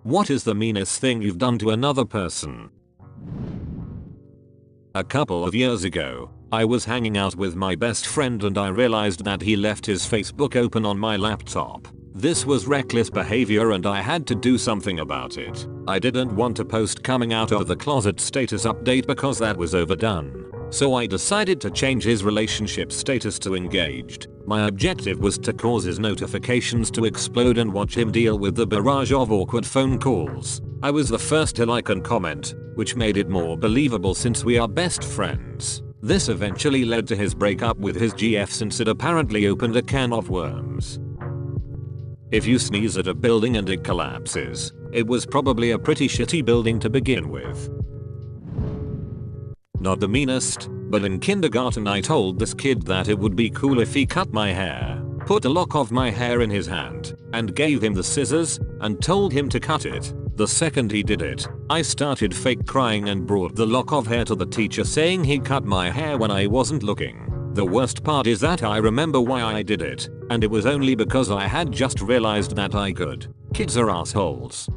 What is the meanest thing you've done to another person? A couple of years ago, I was hanging out with my best friend and I realized that he left his Facebook open on my laptop. This was reckless behavior and I had to do something about it. I didn't want to post coming out of the closet status update because that was overdone. So I decided to change his relationship status to engaged. My objective was to cause his notifications to explode and watch him deal with the barrage of awkward phone calls. I was the first to like and comment, which made it more believable since we are best friends. This eventually led to his breakup with his GF since it apparently opened a can of worms. If you sneeze at a building and it collapses, it was probably a pretty shitty building to begin with. Not the meanest, but in kindergarten I told this kid that it would be cool if he cut my hair, put a lock of my hair in his hand, and gave him the scissors, and told him to cut it. The second he did it, I started fake crying and brought the lock of hair to the teacher saying he cut my hair when I wasn't looking. The worst part is that I remember why I did it, and it was only because I had just realized that I could. Kids are assholes.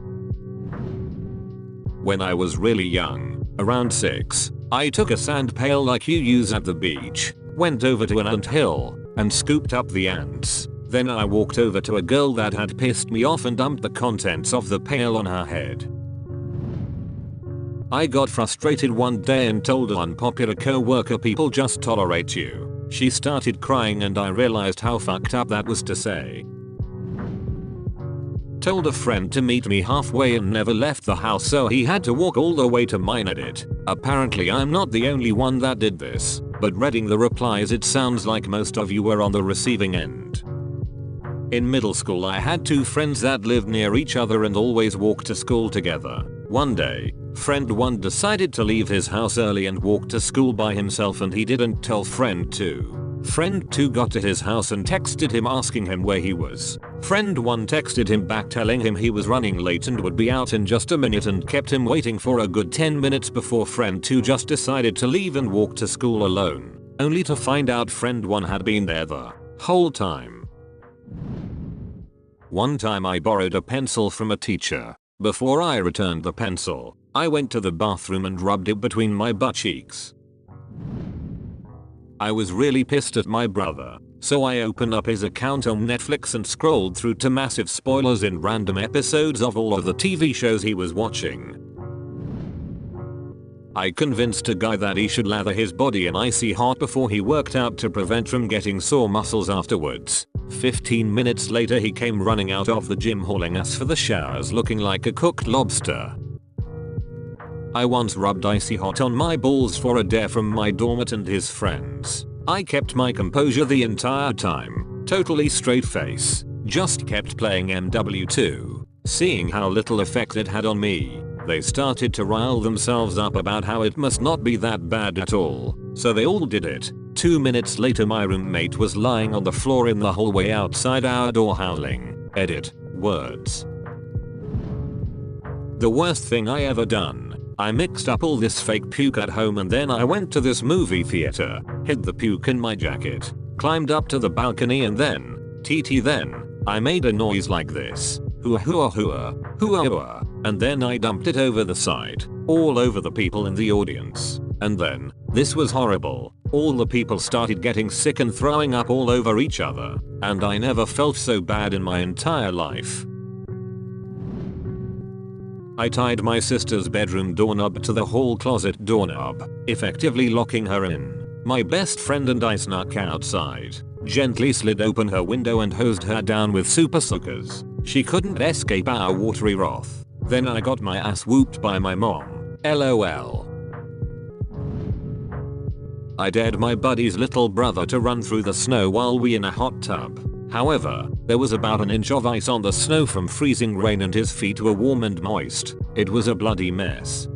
When I was really young, around 6, I took a sand pail like you use at the beach, went over to an ant hill, and scooped up the ants. Then I walked over to a girl that had pissed me off and dumped the contents of the pail on her head. I got frustrated one day and told an unpopular co-worker people just tolerate you. She started crying and I realized how fucked up that was to say. Told a friend to meet me halfway and never left the house so he had to walk all the way to mine at it. Apparently I'm not the only one that did this, but reading the replies it sounds like most of you were on the receiving end. In middle school I had two friends that lived near each other and always walked to school together. One day, friend 1 decided to leave his house early and walk to school by himself and he didn't tell friend 2. Friend 2 got to his house and texted him asking him where he was. Friend 1 texted him back telling him he was running late and would be out in just a minute and kept him waiting for a good 10 minutes before friend 2 just decided to leave and walk to school alone, only to find out friend 1 had been there the whole time. One time I borrowed a pencil from a teacher. Before I returned the pencil, I went to the bathroom and rubbed it between my butt cheeks. I was really pissed at my brother, so I opened up his account on Netflix and scrolled through to massive spoilers in random episodes of all of the TV shows he was watching. I convinced a guy that he should lather his body in icy hot before he worked out to prevent from getting sore muscles afterwards. 15 minutes later he came running out of the gym hauling ass for the showers looking like a cooked lobster. I once rubbed icy hot on my balls for a dare from my dormmate and his friends. I kept my composure the entire time, totally straight face, just kept playing MW2. Seeing how little effect it had on me, they started to rile themselves up about how it must not be that bad at all, so they all did it. 2 minutes later my roommate was lying on the floor in the hallway outside our door howling. Edit. Words. The worst thing I ever done. I mixed up all this fake puke at home and then I went to this movie theater, hid the puke in my jacket, climbed up to the balcony and then, I made a noise like this. Hooah hooah hooah, hooah hooah, and then I dumped it over the side, all over the people in the audience. And then, this was horrible, all the people started getting sick and throwing up all over each other, and I never felt so bad in my entire life. I tied my sister's bedroom doorknob to the hall closet doorknob, effectively locking her in. My best friend and I snuck outside, gently slid open her window and hosed her down with super soakers. She couldn't escape our watery wrath. Then I got my ass whooped by my mom. LOL. I dared my buddy's little brother to run through the snow while we in a hot tub. However, there was about an inch of ice on the snow from freezing rain and his feet were warm and moist. It was a bloody mess.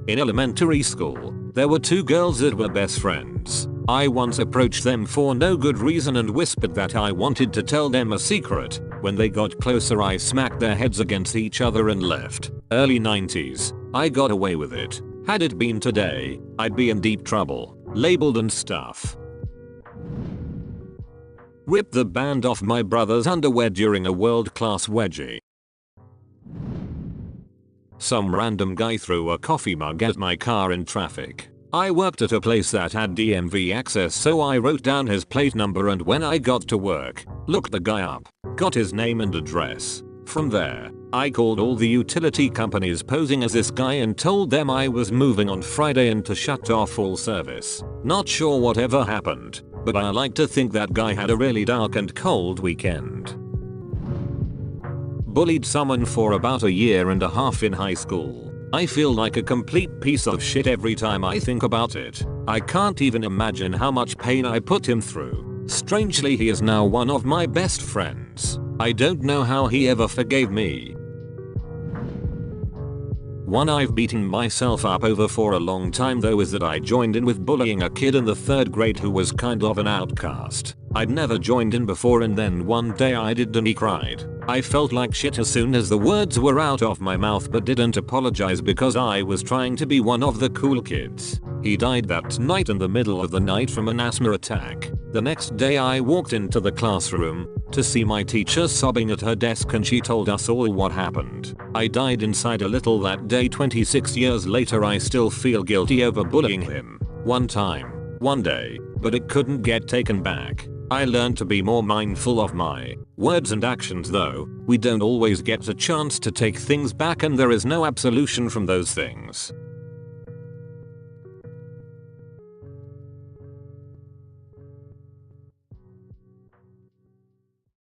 In elementary school, there were two girls that were best friends. I once approached them for no good reason and whispered that I wanted to tell them a secret. When they got closer I smacked their heads against each other and left. Early 90s. I got away with it. Had it been today, I'd be in deep trouble. Labeled and stuff. Ripped the band off my brother's underwear during a world-class wedgie. Some random guy threw a coffee mug at my car in traffic. I worked at a place that had DMV access, so I wrote down his plate number, and when I got to work, looked the guy up, got his name and address. From there, I called all the utility companies posing as this guy and told them I was moving on Friday and to shut off all service. Not sure whatever happened, but I like to think that guy had a really dark and cold weekend. Bullied someone for about a year and a half in high school. I feel like a complete piece of shit every time I think about it. I can't even imagine how much pain I put him through. Strangely, he is now one of my best friends. I don't know how he ever forgave me. One I've beaten myself up over for a long time though is that I joined in with bullying a kid in the 3rd grade who was kind of an outcast. I'd never joined in before, and then one day I did and he cried. I felt like shit as soon as the words were out of my mouth, but didn't apologize because I was trying to be one of the cool kids. He died that night in the middle of the night from an asthma attack. The next day I walked into the classroom to see my teacher sobbing at her desk, and she told us all what happened. I died inside a little that day. 26 years later I still feel guilty over bullying him. One time, one day, but it couldn't get taken back. I learned to be more mindful of my words and actions though. We don't always get a chance to take things back, and there is no absolution from those things.